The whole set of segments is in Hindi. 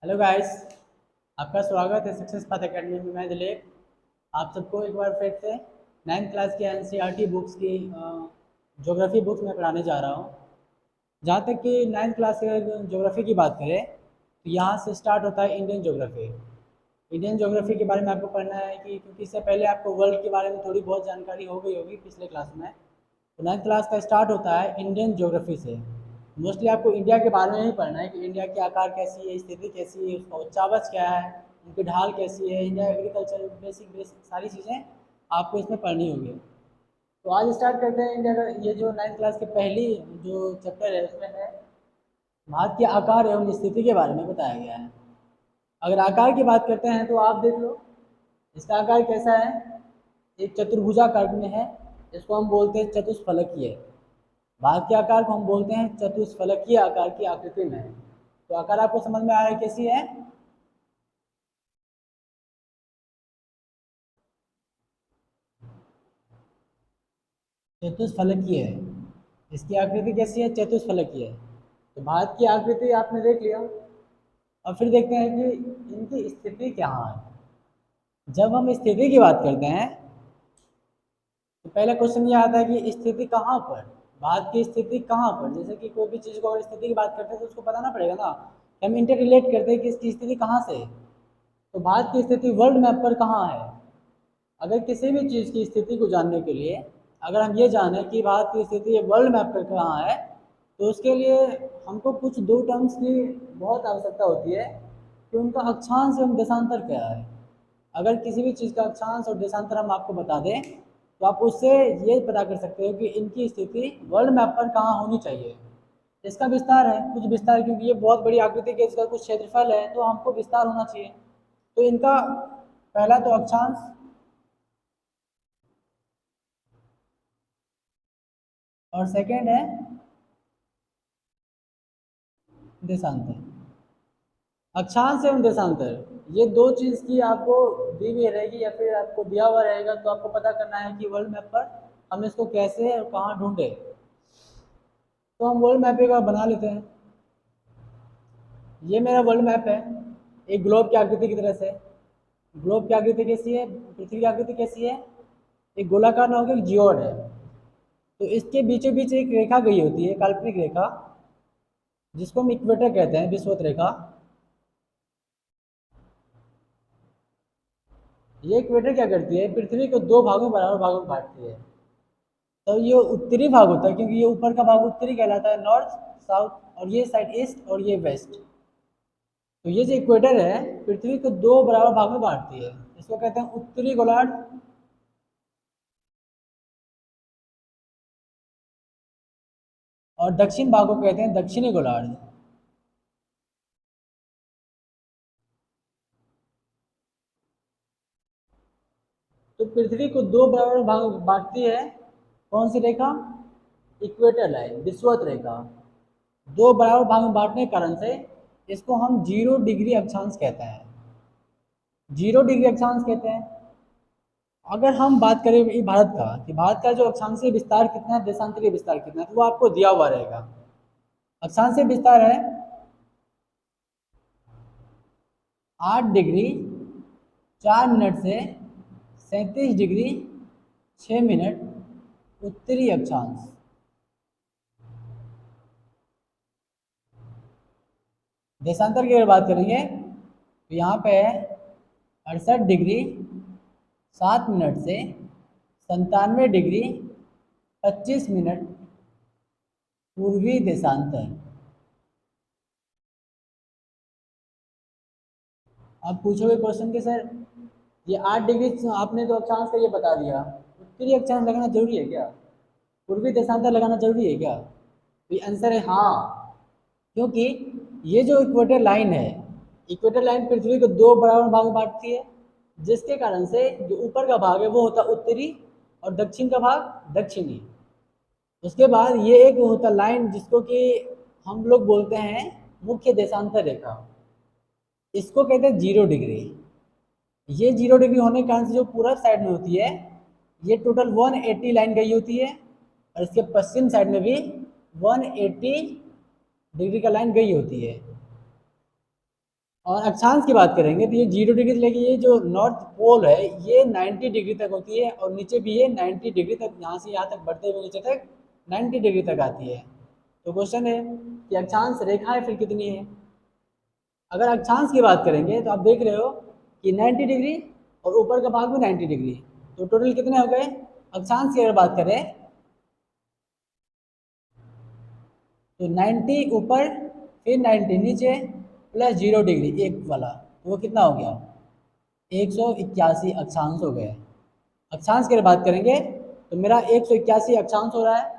Hello guys. आपका स्वागत है सक्सेस पाथ एकेडमी में। मैं दिलीप आप सबको एक बार फिर से 9th क्लास की एनसीईआरटी बुक्स की ज्योग्राफी बुक्स में पढ़ाने जा रहा हूँ। जहाँ तक कि 9th क्लास के ज्योग्राफी की बात करें तो यहाँ से स्टार्ट होता है इंडियन ज्योग्राफी। इंडियन ज्योग्राफी के बारे में आपको पढ़ना है कि क्योंकि इससे पहले आपको वर्ल्ड के बारे में थोड़ी बहुत जानकारी हो गई होगी पिछले क्लास में। तो 9th क्लास का स्टार्ट होता है इंडियन ज्योग्राफी से। मोस्टली आपको इंडिया के बारे में ही पढ़ना है कि इंडिया की आकार कैसी है, स्थिति कैसी है, उसका उच्चावच क्या है, उनकी ढाल कैसी है, इंडिया एग्रीकल्चर बेसिक बेसिक सारी चीज़ें आपको इसमें पढ़नी होगी। तो आज स्टार्ट करते हैं इंडिया का। ये जो 9th क्लास की पहली जो चैप्टर है उसमें है भारत के आकार एवं स्थिति के बारे में बताया गया है। अगर आकार की बात करते हैं तो आप देख लो इसका आकार कैसा है। एक चतुर्भुजाकार में है। इसको हम बोलते हैं चतुष्फलकीय। भारत के आकार को हम बोलते हैं चतुष्फलकीय आकार की आकृति में है। तो आकार आपको समझ में आ रहा है कैसी है। चतुष्फलकीय है। इसकी आकृति कैसी है, चतुष्फलकीय है। तो भारत की आकृति आपने देख लिया। अब फिर देखते हैं कि इनकी स्थिति कहाँ है। जब हम स्थिति की बात करते हैं तो पहला क्वेश्चन ये आता है कि स्थिति कहाँ पर, भारत की स्थिति कहाँ पर। जैसे कि कोई भी चीज़ को अगर स्थिति की बात करते हैं तो उसको बताना पड़ेगा ना कि हम इंटर रिलेट करते हैं कि इसकी स्थिति कहाँ से है। तो भारत की स्थिति वर्ल्ड मैप पर कहाँ है। अगर किसी भी चीज़ की स्थिति को जानने के लिए अगर हम ये जाने कि भारत की स्थिति वर्ल्ड मैप पर कहाँ है तो उसके लिए हमको कुछ दो टर्म्स की बहुत आवश्यकता होती है कि उनका अक्षांश एवं देशांतर क्या है। अगर किसी भी चीज़ का अक्षांश और देशांतर हम आपको बता दें तो आप उससे ये पता कर सकते हो कि इनकी स्थिति वर्ल्ड मैप पर कहाँ होनी चाहिए। इसका विस्तार है, कुछ विस्तार, क्योंकि ये बहुत बड़ी आकृति के इसका कुछ क्षेत्रफल है तो हमको विस्तार होना चाहिए। तो इनका पहला तो अक्षांश और सेकंड है देशांतर। अक्षांश एवं देशांतर ये दो चीज़ की आपको दी हुई रहेगी या फिर आपको दिया हुआ रहेगा तो आपको पता करना है कि वर्ल्ड मैप पर हम इसको कैसे और कहाँ ढूंढे। तो हम वर्ल्ड मैप एक बार बना लेते हैं। ये मेरा वर्ल्ड मैप है एक ग्लोब की आकृति की तरह से। ग्लोब की आकृति कैसी है, पृथ्वी की आकृति कैसी है, एक गोलाकार ना होकर जियोड है। तो इसके बीचों बीच एक रेखा गई होती है, काल्पनिक रेखा, जिसको हम इक्वेटर कहते हैं, विषुवत रेखा। ये इक्वेटर क्या करती है, पृथ्वी को दो भागों बराबर भागों में बांटती है। तो ये उत्तरी भाग होता है क्योंकि ये ऊपर का भाग उत्तरी कहलाता है, नॉर्थ साउथ, और ये साइड ईस्ट और ये वेस्ट। तो ये जो इक्वेटर है पृथ्वी को दो बराबर भाग में बांटती है। इसको कहते हैं उत्तरी गोलार्ध और दक्षिण भाग को कहते हैं दक्षिणी गोलार्ध। तो पृथ्वी को दो बराबर भाग में बांटती है कौन सी रेखा, इक्वेटर लाइन, विषुवत रेखा। दो बराबर भाग में बांटने के कारण से इसको हम 0 डिग्री अक्षांश कहते हैं। 0 डिग्री अक्षांश कहते हैं। अगर हम बात करें भारत का कि भारत का जो अक्षांशीय विस्तार कितना है, देशांतरीय विस्तार कितना है, तो वो आपको दिया हुआ रहेगा। अक्षांशीय विस्तार है 8 डिग्री 4 मिनट से 37 डिग्री 6 मिनट उत्तरी अक्षांश। देशांतर की अगर बात करेंगे तो यहाँ पे है 68 डिग्री 7 मिनट से 97 डिग्री 25 मिनट पूर्वी देशांतर। आप पूछोगे क्वेश्चन के सर ये 8 डिग्री आपने तो अक्षांश का ये बता दिया, उत्तरी अक्षांश लगाना जरूरी है क्या, पूर्वी देशांतर लगाना जरूरी है क्या। तो आंसर है हाँ, क्योंकि ये जो इक्वेटर लाइन है, इक्वेटर लाइन पृथ्वी को दो बराबर भाग में बांटती है, जिसके कारण से जो ऊपर का भाग है वो होता है उत्तरी और दक्षिण का भाग दक्षिणी। उसके बाद ये एक होता लाइन जिसको कि हम लोग बोलते हैं मुख्य देशांतर रेखा। इसको कहते हैं 0 डिग्री। ये 0 डिग्री होने के कारण से जो पूरब साइड में होती है ये टोटल 180 लाइन गई होती है, और इसके पश्चिम साइड में भी 180 डिग्री का लाइन गई होती है। और अक्षांश की बात करेंगे तो ये 0 डिग्री से लेके ये जो नॉर्थ पोल है ये 90 डिग्री तक होती है, और नीचे भी ये 90 डिग्री तक, यहाँ से यहाँ तक बढ़ते हुए नीचे तक 90 डिग्री तक आती है। तो क्वेश्चन है कि अक्षांश रेखाएं फिर कितनी है। अगर अक्षांश की बात करेंगे तो आप देख रहे हो कि 90 डिग्री और ऊपर का भाग भी 90 डिग्री, तो टोटल कितने हो गए। अक्षांश की अगर बात करें तो 90 ऊपर फिर 90 नीचे प्लस 0 डिग्री एक वाला, तो वो कितना हो गया 181 अक्षांश हो गए। अक्षांश की बात करेंगे तो मेरा 181 अक्षांश हो रहा है।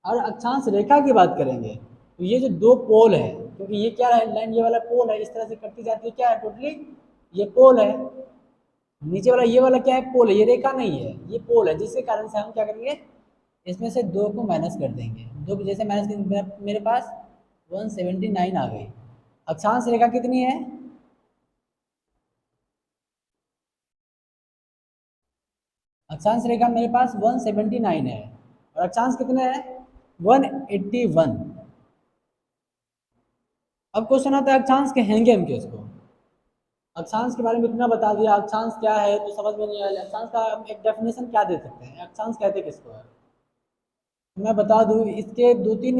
और अक्षांश रेखा की बात करेंगे तो ये जो दो पोल है, क्योंकि ये क्या है लाइन, ये वाला पोल है, इस तरह से कटती जाती है, क्या है टोटली ये पोल है। नीचे वाला ये वाला क्या है पोल है, ये रेखा नहीं है, ये पोल है, जिसके कारण से हम क्या करेंगे इसमें से दो को माइनस कर देंगे। दो को जैसे माइनस करेंगे मेरे पास 179 आ गई। अक्षांश रेखा कितनी है, अक्षांश रेखा मेरे पास 179 है, और अक्षांश कितने हैं 181। अब क्वेश्चन आता है अक्षांश कहेंगे हम किसको। अक्षांश के बारे में इतना बता दिया, अक्षांश क्या है तो समझ में नहीं आया। अक्षांश का हम एक डेफिनेशन क्या दे सकते हैं, अक्षांश कहते किसको है। मैं बता दूं इसके दो तीन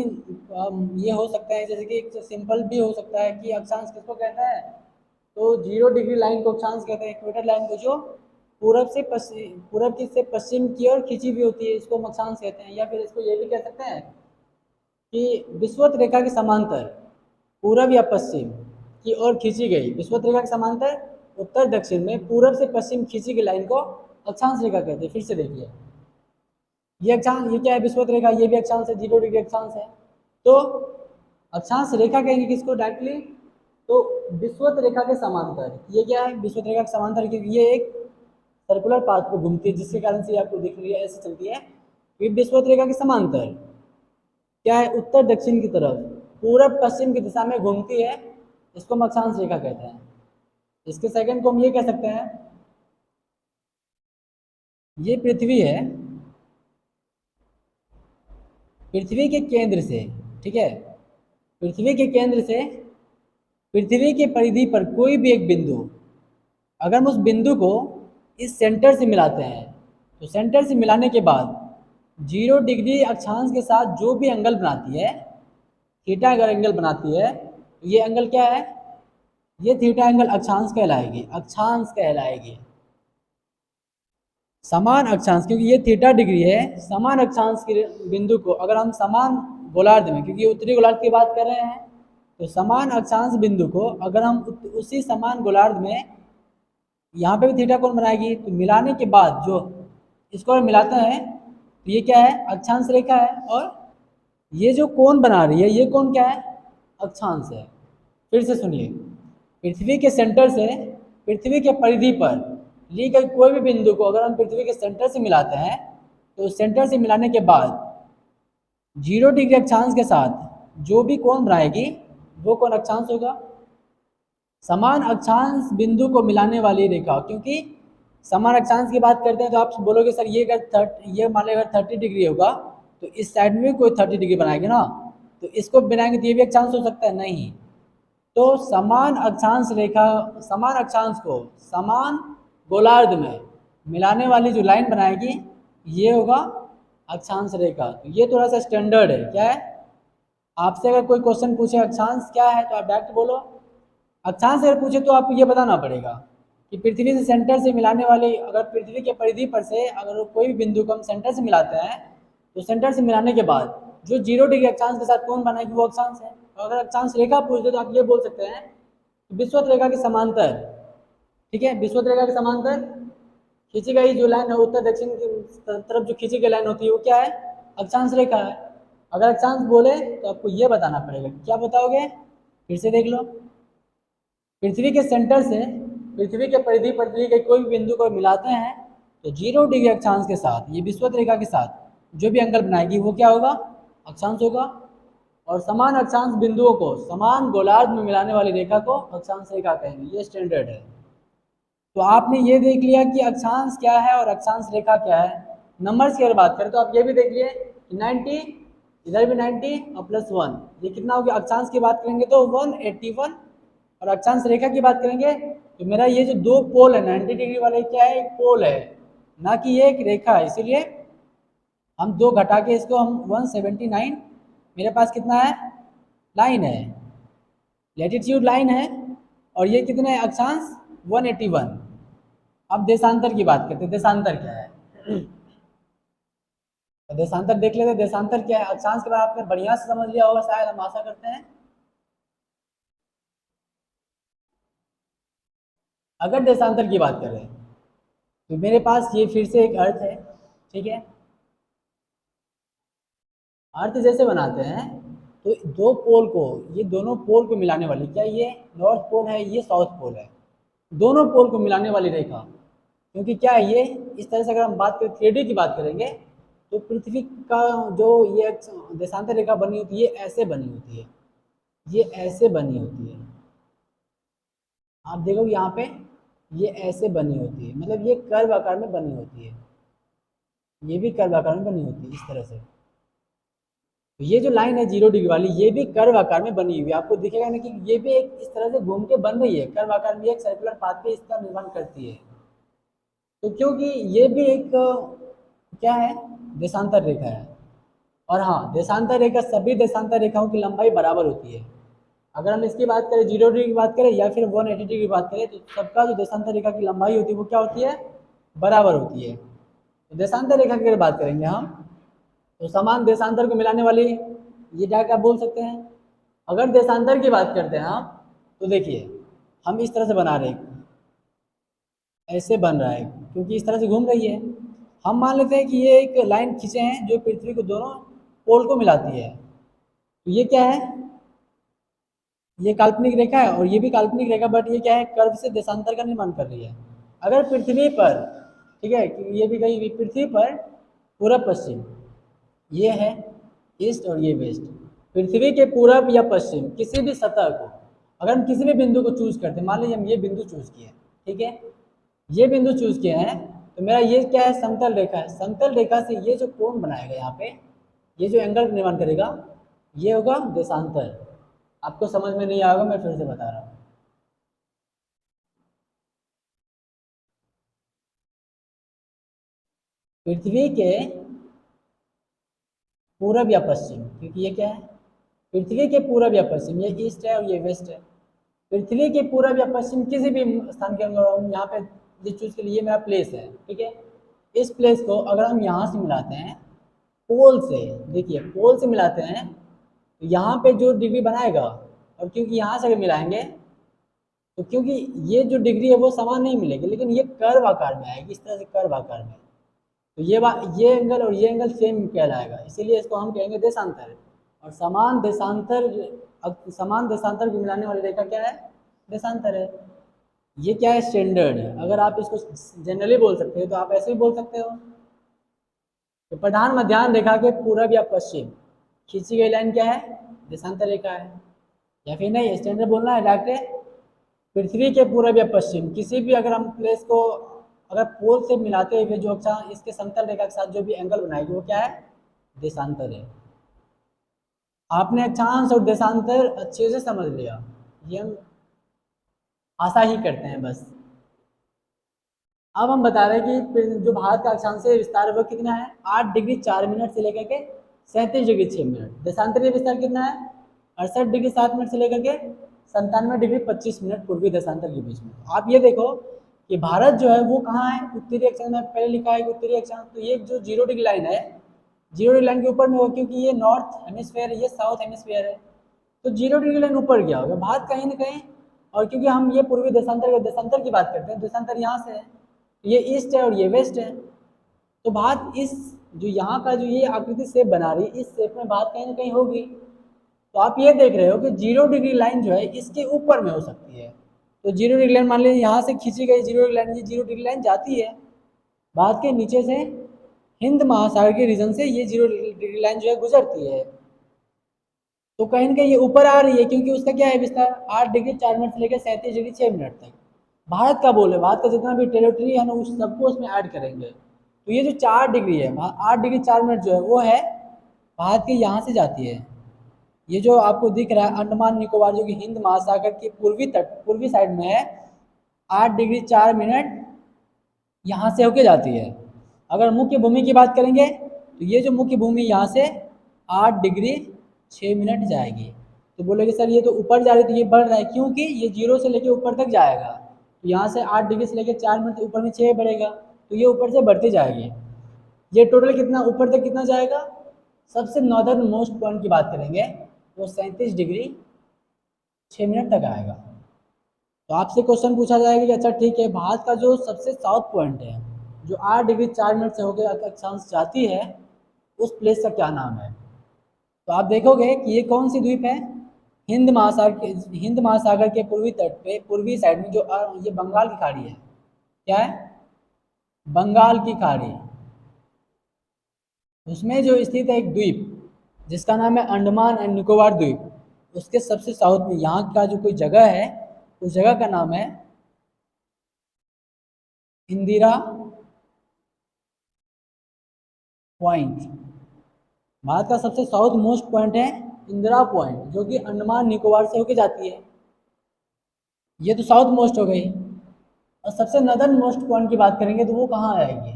ये हो सकते हैं, जैसे कि एक सिंपल भी हो सकता है कि अक्षांश किसको कहते हैं, तो 0 डिग्री लाइन को अक्षांश कहते हैं, इक्वेटर लाइन को जो पूरब से पश्चिम, पूरब की से पश्चिम की ओर खींची भी होती है, इसको हम अक्षांश कहते हैं। या फिर इसको ये भी कह सकते हैं कि विषुवत रेखा के समांतर पूरब या पश्चिम की ओर खींची गई, विषुवत रेखा के समांतर उत्तर दक्षिण में पूरब से पश्चिम खींची गई लाइन को अक्षांश रेखा कहते हैं। फिर से देखिए ये अक्षांश, ये क्या है विषुवत रेखा, ये भी अक्षांश है, 0 डिग्री अक्षांश है। तो अक्षांश रेखा कहेंगे किसको डायरेक्टली, तो विषुवत रेखा के समांतर, ये क्या है विषुवत रेखा के समांतर, क्योंकि ये एक सर्कुलर पाथ पे घूमती है, जिसके कारण से आपको दिख रही है ऐसे चलती है कि विषुवत रेखा के समांतर क्या है उत्तर दक्षिण की तरफ पूरब पश्चिम की दिशा में घूमती है, इसको हम अक्षांश रेखा कहते हैं। इसके सेकंड को हम ये कह सकते हैं, ये पृथ्वी है, पृथ्वी के केंद्र से, ठीक है, पृथ्वी के केंद्र से पृथ्वी के परिधि पर कोई भी एक बिंदु, अगर हम उस बिंदु को इस सेंटर से मिलाते हैं तो सेंटर से मिलाने के बाद 0 डिग्री अक्षांश के साथ जो भी एंगल बनाती है, थीटा अगर एंगल बनाती है तो ये एंगल क्या है, ये थीटा एंगल अक्षांश कहलाएगी, अक्षांश कहलाएगी। समान अक्षांश, क्योंकि ये थीटा डिग्री है, समान अक्षांश के बिंदु को अगर हम समान गोलार्ध में, क्योंकि उत्तरी गोलार्ध की बात कर रहे हैं, तो समान अक्षांश बिंदु को अगर हम उसी समान गोलार्ध में, यहाँ पे भी थीटा कोण बनाएगी, तो मिलाने के बाद जो इसको मिलाते हैं तो ये क्या है अक्षांश रेखा है, और ये जो कोण बना रही है ये कोण क्या है अक्षांश है। फिर से सुनिए, पृथ्वी के सेंटर से पृथ्वी के परिधि पर ली गई कोई भी बिंदु को अगर हम पृथ्वी के सेंटर से मिलाते हैं तो सेंटर से मिलाने के बाद 0 डिग्री अक्षांश के साथ जो भी कोण बनाएगी वो कोण अक्षांश होगा। समान अक्षांश बिंदु को मिलाने वाली रेखा, क्योंकि समान अक्षांश की बात करते हैं तो आप बोलोगे सर ये अगर ये मान लीजिए 30 डिग्री होगा तो इस साइड में भी कोई 30 डिग्री बनाएंगे ना, तो इसको बनाएंगे तो ये भी अक्षांश हो सकता है, नहीं। तो समान अक्षांश रेखा, समान अक्षांश को समान गोलार्ध में मिलाने वाली जो लाइन बनाएगी ये होगा अक्षांश रेखा। तो ये थोड़ा सा स्टैंडर्ड है, क्या है, आपसे अगर कोई क्वेश्चन पूछे अक्षांश क्या है तो आप डायरेक्ट बोलो। अक्षांश अगर पूछे तो आपको ये बताना पड़ेगा कि पृथ्वी से सेंटर से मिलाने वाली, अगर पृथ्वी के परिधि पर से अगर कोई भी बिंदु को हम सेंटर से मिलाते हैं तो सेंटर से मिलाने के बाद जो 0 डिग्री अक्षांश के साथ कोण बनाएगी वो अक्षांश है। और अगर अक्षांश रेखा पूछते तो आप ये बोल सकते हैं विषुवत रेखा के समांतर, ठीक है, विषुवत रेखा के समांतर खींची गई जो लाइन है उत्तर दक्षिण की तरफ जो खींची गई लाइन होती है वो क्या है अक्षांश रेखा है। अगर अक्षांश बोले तो आपको ये बताना पड़ेगा, क्या बताओगे, फिर से देख लो, पृथ्वी के सेंटर से पृथ्वी के परिधि पर ली गई कोई भी बिंदु को मिलाते हैं तो 0 डिग्री अक्षांश के साथ ये विषुवत रेखा के साथ जो भी एंगल बनाएगी वो क्या होगा अक्षांश होगा। और समान अक्षांश बिंदुओं को समान गोलार्ध में मिलाने वाली रेखा को अक्षांश रेखा कहेंगे, ये स्टैंडर्ड है। तो आपने ये देख लिया कि अक्षांश क्या है और अक्षांश रेखा क्या है। नंबर्स की अगर बात करें तो आप ये भी देख लिए कि 90, इधर भी 90 और +1, ये कितना हो गया, अक्षांश की बात करेंगे तो 181 और अक्षांश रेखा की बात करेंगे तो मेरा ये जो दो पोल है 90 डिग्री वाले क्या है, एक पोल है, ना कि ये एक रेखा है। इसीलिए हम दो घटा के इसको हम 179 मेरे पास कितना है, लाइन है, लैटिट्यूड लाइन है, और ये कितने है अक्षांश 181। अब देशांतर की बात करते हैं, देशांतर क्या है। तो देशांतर देख लेते हैं, देशांतर क्या है। अक्षांश के बारे में आपने बढ़िया से समझ लिया होगा शायद, हम आशा करते हैं। अगर देशांतर की बात करें तो मेरे पास ये फिर से एक अर्थ है, ठीक है। अर्थ जैसे बनाते हैं तो दो पोल को, ये दोनों पोल को मिलाने वाली, क्या ये नॉर्थ पोल है, ये साउथ पोल है, दोनों पोल को मिलाने वाली रेखा। क्योंकि क्या है ये, इस तरह से अगर हम बात करें 3D की बात करेंगे तो पृथ्वी का जो ये देशांतर रेखा बनी होती है, ये ऐसे बनी होती है, ये ऐसे बनी होती है। आप देखो यहाँ पे ये ऐसे बनी होती है, मतलब ये कर्व आकार में बनी होती है, ये भी कर्व आकार में बनी होती है इस तरह से। तो ये जो लाइन है 0 डिग्री वाली, ये भी कर्व आकार में बनी हुई है, आपको दिखेगा ना कि ये भी एक इस तरह से घूम के बन रही है, कर्व आकार में एक सर्कुलर पाथ पे इसका निर्माण करती है। तो क्योंकि ये भी एक क्या है, देशांतर रेखा है। और हाँ, देशांतर रेखा, सभी देशांतर रेखाओं की लंबाई बराबर होती है। अगर हम इसकी बात करें 0 डिग्री की बात करें या फिर 180 डिग्री की बात करें, तो सबका जो देशांतर रेखा की लंबाई होती है वो क्या होती है, बराबर होती है। तो देशांतर रेखा की अगर बात करेंगे हम, तो समान देशांतर को मिलाने वाली ये क्या बोल सकते हैं। अगर देशांतर की बात करते हैं हम, तो देखिए हम इस तरह से बना रहे हैं, ऐसे बन रहा है क्योंकि इस तरह से घूम रही है। हम मान लेते हैं कि ये एक लाइन खींचे हैं जो पृथ्वी को दोनों पोल को मिलाती है। तो ये क्या है, ये काल्पनिक रेखा है और ये भी काल्पनिक रेखा, बट ये क्या है, कर्व से देशांतर का निर्माण कर रही है। अगर पृथ्वी पर, ठीक है, ये भी कही पृथ्वी पर पूरब पश्चिम ये है ईस्ट और ये वेस्ट, पृथ्वी के पूरब या पश्चिम किसी भी सतह को अगर हम किसी भी बिंदु को चूज करते हैं, मान लीजिए हम ये बिंदु चूज किए, ठीक है, ये बिंदु चूज किए हैं, तो मेरा ये क्या है, समतल रेखा है। समतल रेखा से ये जो कोण बनाएगा यहाँ पे, ये जो एंगल निर्माण करेगा, ये होगा देशांतर। आपको समझ में नहीं आएगा, मैं फिर से बता रहा हूँ। पृथ्वी के पूरब या पश्चिम, क्योंकि ये क्या है, पृथ्वी के पूरब या पश्चिम, ये ईस्ट है और ये वेस्ट है। पृथ्वी के पूरब या पश्चिम किसी भी स्थान के अंदर हम यहाँ पे ये चूज के लिए मेरा प्लेस है, ठीक है। इस प्लेस को अगर हम यहाँ से मिलाते हैं पोल से, देखिए पोल से मिलाते हैं, तो यहाँ पे जो डिग्री बनाएगा, और क्योंकि यहाँ से अगर मिलाएंगे तो क्योंकि ये जो डिग्री है वो समान नहीं मिलेगी, लेकिन ये कर्व आकार में आएगी, इस तरह से कर्व आकार में। तो ये एंगल और ये एंगल सेम कहलाएगा, इसीलिए इसको हम कहेंगे देशांतर। और समान देशांतर को मिलाने वाली रेखा क्या है, देशांतर है। ये क्या है, स्टैंडर्ड है। अगर आप इसको जनरली बोल सकते हो तो आप ऐसे भी बोल सकते हो। तो प्रधान मध्याह्न रेखा के पूरब या पश्चिम खींची गई लाइन क्या है, देशांतर रेखा है। या फिर नहीं, स्टैंडर्ड बोलना है डायरेक्ट, पृथ्वी के पूरब या पश्चिम किसी भी अगर हम प्लेस को अगर पोल से मिलाते हुए जो अक्षांश इसके समतल रेखा के साथ जो भी एंगल बनाएगी वो क्या है, देशांतर है। आपने अक्षांश और देशांतर अच्छे से समझ लिया, ये हम आशा ही करते हैं बस। अब हम बता रहे हैं कि जो भारत का अक्षांशीय विस्तार है वो कितना है, 8 डिग्री 4 मिनट से लेकर के 37 डिग्री 6 मिनट। देशांतरीय विस्तार कितना है, 68 डिग्री 7 मिनट से लेकर के 97 डिग्री 25 मिनट पूर्वी देशांतर के बीच में। आप ये देखो कि भारत जो है वो कहाँ है, उत्तरी अक्षांश में पहले लिखा है कि उत्तरी अक्षांश, तो ये जो 0 डिग्री लाइन है, 0 डिग्री लाइन के ऊपर में हो, क्योंकि ये नॉर्थ हेमिस्फीयर है, ये साउथ हेमिस्फीयर है, तो 0 डिग्री लाइन ऊपर गया होगा भारत कहीं ना कहीं। और क्योंकि हम ये पूर्वी देशांतर की बात करते हैं, देशांतर यहाँ से है, ये ईस्ट है और ये वेस्ट है, तो भारत इस जो यहाँ का जो ये आकृति शेप बना रही है, इस शेप में भारत कहीं ना कहीं होगी। तो आप ये देख रहे हो कि 0 डिग्री लाइन जो है इसके ऊपर में हो सकती है। तो 0 डिग्री लाइन मान लीजिए यहाँ से खींची गई 0 डिग्री लाइन, ये 0 डिग्री लाइन जाती है भारत के नीचे से, हिंद महासागर के रीजन से ये 0 डिग्री लाइन जो है गुजरती है, तो कहीं ना कहीं ये ऊपर आ रही है, क्योंकि उसका क्या है विस्तार 8 डिग्री 4 मिनट से लेकर 37 डिग्री 6 मिनट तक भारत का बोले, भारत का जितना भी टेरिटरी है ना उस सबको उसमें ऐड करेंगे। तो ये जो 4 डिग्री है, 8 डिग्री 4 मिनट जो है वो है भारत के यहाँ से जाती है, ये जो आपको दिख रहा है अंडमान निकोबार जो कि हिंद महासागर के पूर्वी साइड में है, 8 डिग्री 4 मिनट यहाँ से होके जाती है। अगर मुख्य भूमि की बात करेंगे तो ये जो मुख्य भूमि यहाँ से 8 डिग्री 6 मिनट जाएगी। तो बोलेगे सर ये तो ऊपर जा रही है तो ये बढ़ रहा है, क्योंकि ये 0 से लेके ऊपर तक जाएगा। तो यहाँ से 8 डिग्री से लेके 4 मिनट ऊपर में 6 बढ़ेगा, तो ये ऊपर से बढ़ती जाएगी। ये टोटल कितना ऊपर तक कितना जाएगा? सबसे नॉर्दर्न मोस्ट पॉइंट की बात करेंगे तो 37 डिग्री 6 मिनट तक आएगा। तो आपसे क्वेश्चन पूछा जाएगा कि अच्छा ठीक है, भारत का जो सबसे साउथ पॉइंट है जो 8 डिग्री 4 मिनट से होकर अक्षांश जाती है, उस प्लेस का क्या नाम है? तो आप देखोगे कि ये कौन सी द्वीप है? हिंद महासागर के पूर्वी तट पे पूर्वी साइड में जो ये बंगाल की खाड़ी है। क्या है? बंगाल की खाड़ी। उसमें जो स्थित है एक द्वीप जिसका नाम है अंडमान एंड निकोबार द्वीप, उसके सबसे साउथ में यहाँ का जो कोई जगह है, उस जगह का नाम है इंदिरा पॉइंट। भारत का सबसे साउथ मोस्ट पॉइंट है इंदिरा पॉइंट, जो कि अंडमान निकोबार से होके जाती है। ये तो साउथ मोस्ट हो गई। और सबसे नदर्न मोस्ट पॉइंट की बात करेंगे तो वो कहाँ आएगी?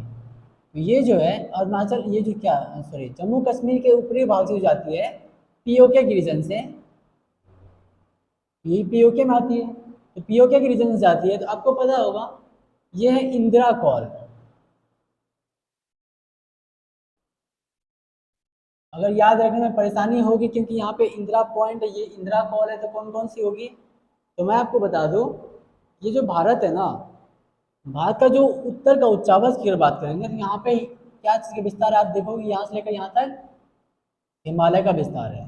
तो ये जो है अरुणाचल, ये जो क्या सॉरी जम्मू कश्मीर के ऊपरी भाग से जाती है, पीओके के रीजन से। ये पीओके में आती है, तो पीओके के रीजन से जाती है, तो आपको पता होगा ये है इंदिरा कॉल। अगर याद रखने में परेशानी होगी क्योंकि यहाँ पे इंदिरा पॉइंट है, ये इंदिरा कॉल है, तो कौन कौन सी होगी? तो मैं आपको बता दूं, ये जो भारत है ना, भारत का जो उत्तर का उच्चावच की अगर बात करेंगे तो यहाँ पे क्या चीज़ का विस्तार है? आप देखोगे यहाँ से लेकर यहाँ तक हिमालय का विस्तार है,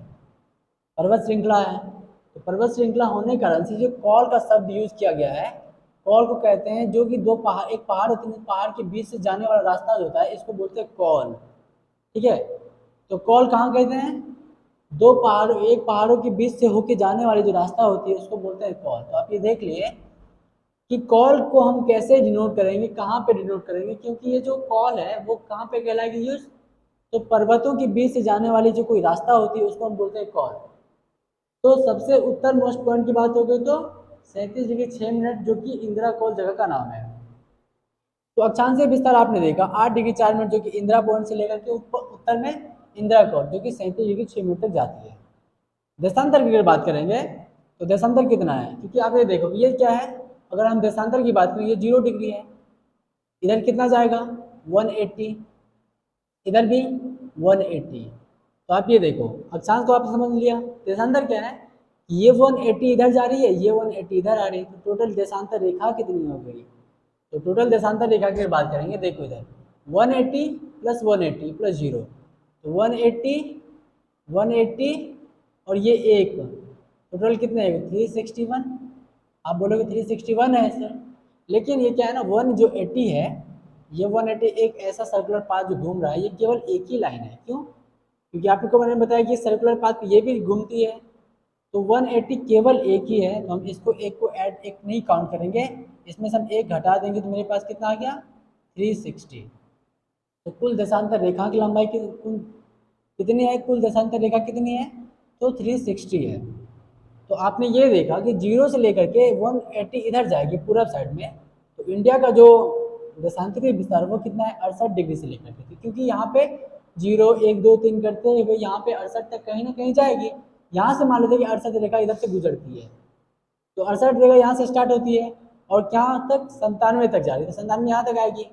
पर्वत श्रृंखला है। तो पर्वत श्रृंखला होने के कारण से जो कॉल का शब्द यूज किया गया है, कॉल को कहते हैं जो कि दो पहाड़, एक पहाड़ होते हैं, पहाड़ के बीच से जाने वाला रास्ता जो होता है इसको बोलते हैं कॉल। ठीक है, तो कॉल कहाँ कहते हैं? दो पहाड़, एक पहाड़ों के बीच से होके जाने वाली जो रास्ता होती है उसको बोलते हैं कॉल। तो आप ये देख लिए कि कॉल को हम कैसे डिनोट करेंगे, कहाँ पे डिनोट करेंगे, क्योंकि ये जो कॉल है वो कहाँ पे कहलाएगी यूज? तो पर्वतों के बीच से जाने वाली जो कोई रास्ता होती है उसको हम बोलते हैं कॉल। तो सबसे उत्तर मोस्ट पॉइंट की बात हो गई तो 37 डिग्री 6 मिनट, जो कि इंदिरा कॉल जगह का नाम है। तो अक्षांशीय विस्तार आपने देखा 8 डिग्री 4 मिनट, जो कि इंदिरा पॉइंट से लेकर के उत्तर में इंदिरा कॉल, जो कि 37 डिग्री 6 मिनट तक जाती है। देशांतर की अगर बात करेंगे तो देशांतर कितना है, क्योंकि आप ये देखो ये क्या है, अगर हम देशांतर की बात करें ये 0 डिग्री है, इधर कितना जाएगा 180, इधर भी 180। तो आप ये देखो अक्षांश को आप समझ लिया। देशांतर क्या है? ये 180 इधर जा रही है, ये 180 इधर आ रही है, तो टोटल देशांतर रेखा कितनी हो गई? तो टोटल देशांतर रेखा की बात करेंगे, देखो इधर 180 प्लस 180 प्लस 0, तो 180 180 और ये एक, टोटल कितने है 361। आप बोलोगे 361 है सर, लेकिन ये क्या है ना, 180 है, ये 180 एक ऐसा सर्कुलर पाथ जो घूम रहा है, ये केवल एक ही लाइन है। क्यों? क्योंकि आपको मैंने बताया कि सर्कुलर पाथ ये भी घूमती है। तो 180 केवल एक ही है, तो हम इसको एक को ऐड एक नहीं काउंट करेंगे, इसमें से हम एक घटा देंगे तो मेरे पास कितना आ गया 360। तो कुल देशांतर रेखा की लंबाई कितनी है? कुल देशांतर रेखा कितनी है? तो 360 है। तो आपने ये देखा कि 0 से लेकर के 180 इधर जाएगी पूरब साइड में, तो इंडिया का जो देशांतरीय विस्तार वो कितना है 68 डिग्री से लेकर के, क्योंकि यहाँ पे 0 1 2 3 करते हुए यहाँ पे 68 तक कहीं ना कहीं जाएगी। यहाँ से मान लेते कि 68 रेखा इधर से गुजरती है, तो 68 रेखा यहाँ से स्टार्ट होती है और क्या तक 97 तक जा रही है, तो 97 यहाँ तक आएगी।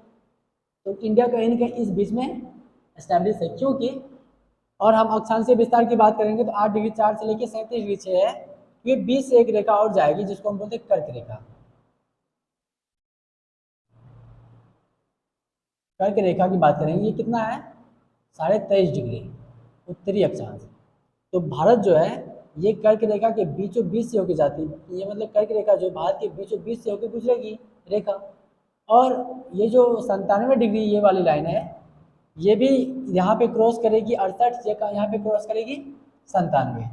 तो इंडिया कहीं ना कहीं इस बीच में एस्टेब्लिश है, क्योंकि और हम अक्षांशीय विस्तार की बात करेंगे तो 8 डिग्री 4 से लेकर 37 डिग्री 6 है, ये 20 से एक रेखा और जाएगी जिसको हम बोलते हैं कर्क रेखा। कर्क रेखा की बात करेंगे, ये कितना है 23.5 डिग्री उत्तरी अक्षांश। तो भारत जो है ये कर्क रेखा के बीचों बीच से होकर जाती है, ये मतलब कर्क रेखा जो भारत के बीचों बीच से होकर गुजरेगी रेखा। और ये जो 97 डिग्री ये वाली लाइन है, ये भी यहाँ पे क्रॉस करेगी 68 से, यहाँ पे क्रॉस करेगी 97।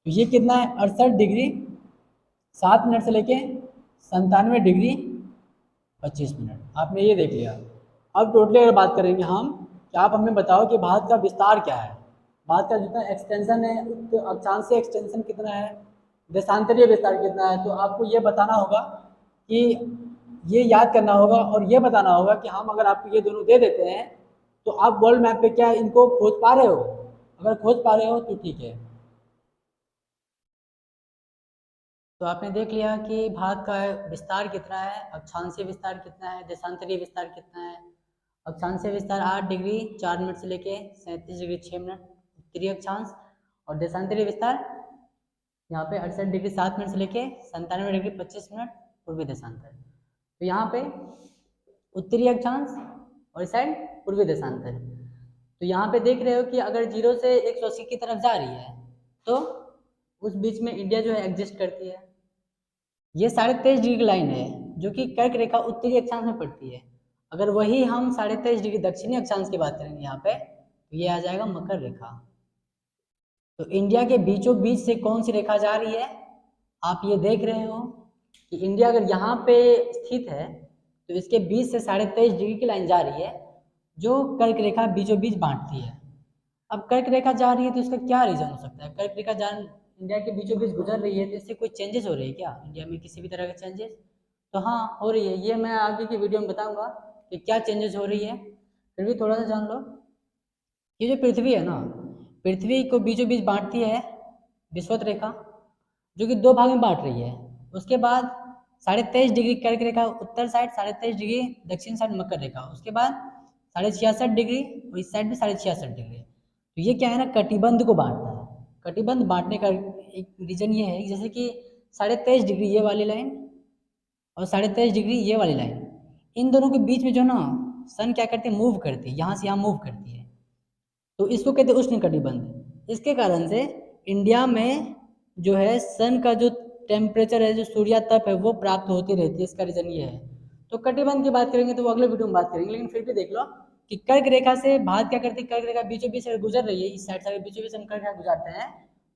तो ये कितना है 68 डिग्री 7 मिनट से लेके 97 डिग्री 25 मिनट। आपने ये देख लिया। अब टोटली अगर बात करेंगे हम कि आप हमें बताओ कि भारत का विस्तार क्या है, भारत का जितना एक्सटेंशन है, अक्षांशीय एक्सटेंशन कितना है, देशांतरीय विस्तार कितना है, तो आपको ये बताना होगा कि ये याद करना होगा और ये बताना होगा कि हम अगर आपको ये दोनों दे देते हैं तो आप वर्ल्ड मैप पे क्या इनको खोज पा रहे हो। अगर खोज पा रहे हो तो ठीक है। तो आपने देख लिया कि भारत का विस्तार कितना है, अक्षांशीय विस्तार कितना है, देशांतरीय विस्तार कितना है। अक्षांशीय विस्तार 8 डिग्री 4 मिनट से लेके 37 डिग्री 6 मिनट उत्तरी अक्षांश, और देशांतरीय विस्तार यहाँ पे 68 डिग्री 7 मिनट से लेके 97 डिग्री 25 मिनट पूर्वी देशांतर। तो यहाँ पे उत्तरी अक्षांश और इस साइड पूर्वी देशांतर। तो यहाँ पे देख रहे हो कि अगर 0 से 180 की तरफ जा रही है तो उस बीच में इंडिया जो है एग्जिस्ट करती है। ये 23.5 डिग्री की लाइन है जो कि कर्क रेखा उत्तरी अक्षांश में पड़ती है। अगर वही हम 23.5 डिग्री दक्षिणी अक्षांश की बात करेंगे यहाँ पे, तो ये आ जाएगा मकर रेखा। तो इंडिया के बीचों बीच से कौन सी रेखा जा रही है, आप ये देख रहे हो कि इंडिया अगर यहाँ पे स्थित है तो इसके बीच से 23.5 डिग्री की लाइन जा रही है जो कर्क रेखा बीचों बीच बांटती है। अब कर्क रेखा जा रही है तो इसका क्या रीजन हो सकता है। कर्क रेखा इंडिया के बीचों बीच गुजर रही है तो इससे कोई चेंजेस हो रही है क्या इंडिया में, किसी भी तरह के चेंजेस? तो हाँ, हो रही है। ये मैं आगे की वीडियो में बताऊंगा कि क्या चेंजेस हो रही है। फिर भी थोड़ा सा जान लो। ये जो पृथ्वी है ना, पृथ्वी को बीचों बीच बांटती है विषुवत रेखा, जो कि 2 भाग में बांट रही है। उसके बाद 23.5 डिग्री कर्क रेखा उत्तर साइड, 23.5 डिग्री दक्षिण साइड मकर रेखा, उसके बाद 66.5 डिग्री और इस साइड भी 66.5 डिग्री। तो ये क्या है ना, कटिबंध को बांटता है। कटिबंध बांटने का एक रीजन ये है जैसे कि 23.5 डिग्री ये वाली लाइन और 23.5 डिग्री ये वाली लाइन, इन दोनों के बीच में जो ना सन क्या करती है, मूव करती है, यहाँ से यहाँ मूव करती है। तो इसको कहते हैं उष्ण कटिबंध। इसके कारण से इंडिया में जो है सन का जो टेम्परेचर है, जो सूर्य तप है, वो प्राप्त होती रहती है। इसका रीजन ये है। तो कटिबंध की बात करेंगे तो वो अगले वीडियो में बात करेंगे, लेकिन फिर भी देख लो कि कर्क रेखा से भारत क्या करती है, कर्क रेखा बीचों बीच से गुजर रही है, इस साइड से बीचों बीच हम कर्क रेखा गुजरते हैं।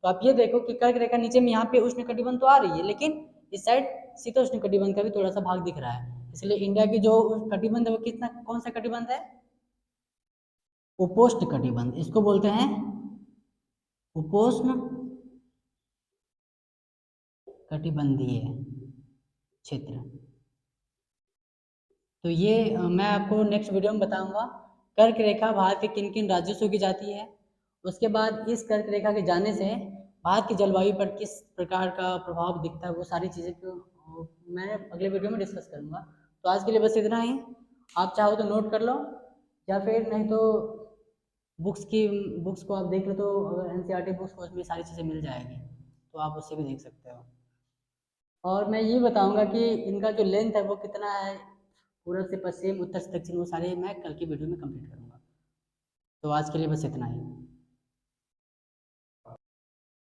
तो आप ये देखो कि कर्क रेखा नीचे में यहाँ पे उष्ण कटिबंध तो आ रही है, लेकिन इस साइड शीतोष्ण कटिबंध का भी थोड़ा सा भाग दिख रहा है। इसलिए इंडिया की जो कटिबंध है वो कितना, कौन सा कटिबंध है, उपोष्ण कटिबंध। इसको बोलते हैं उपोष्ण कटिबंधीय क्षेत्र। तो ये मैं आपको नेक्स्ट वीडियो में बताऊंगा कर्क रेखा भारत के किन किन राज्यों से होकर जाती है। उसके बाद इस कर्क रेखा के जाने से भारत की जलवायु पर किस प्रकार का प्रभाव दिखता है, वो सारी चीज़ें को मैं अगले वीडियो में डिस्कस करूंगा। तो आज के लिए बस इतना ही। आप चाहो तो नोट कर लो, या फिर नहीं तो बुक्स को आप देख लो। तो अगर NCERT बुक्स को उसमें सारी चीज़ें मिल जाएगी, तो आप उससे भी देख सकते हो। और मैं ये बताऊंगा कि इनका जो लेंथ है वो कितना है, पूर्व से पश्चिम, उत्तर से दक्षिण, वो सारे मैं कल की वीडियो में कंप्लीट करूंगा। तो आज के लिए बस इतना ही।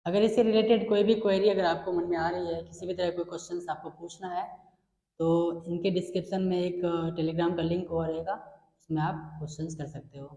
अगर इससे रिलेटेड कोई भी क्वेरी अगर आपको मन में आ रही है, किसी भी तरह कोई क्वेश्चन आपको पूछना है, तो इनके डिस्क्रिप्शन में एक टेलीग्राम का लिंक हुआ रहेगा, उसमें आप क्वेश्चंस कर सकते हो।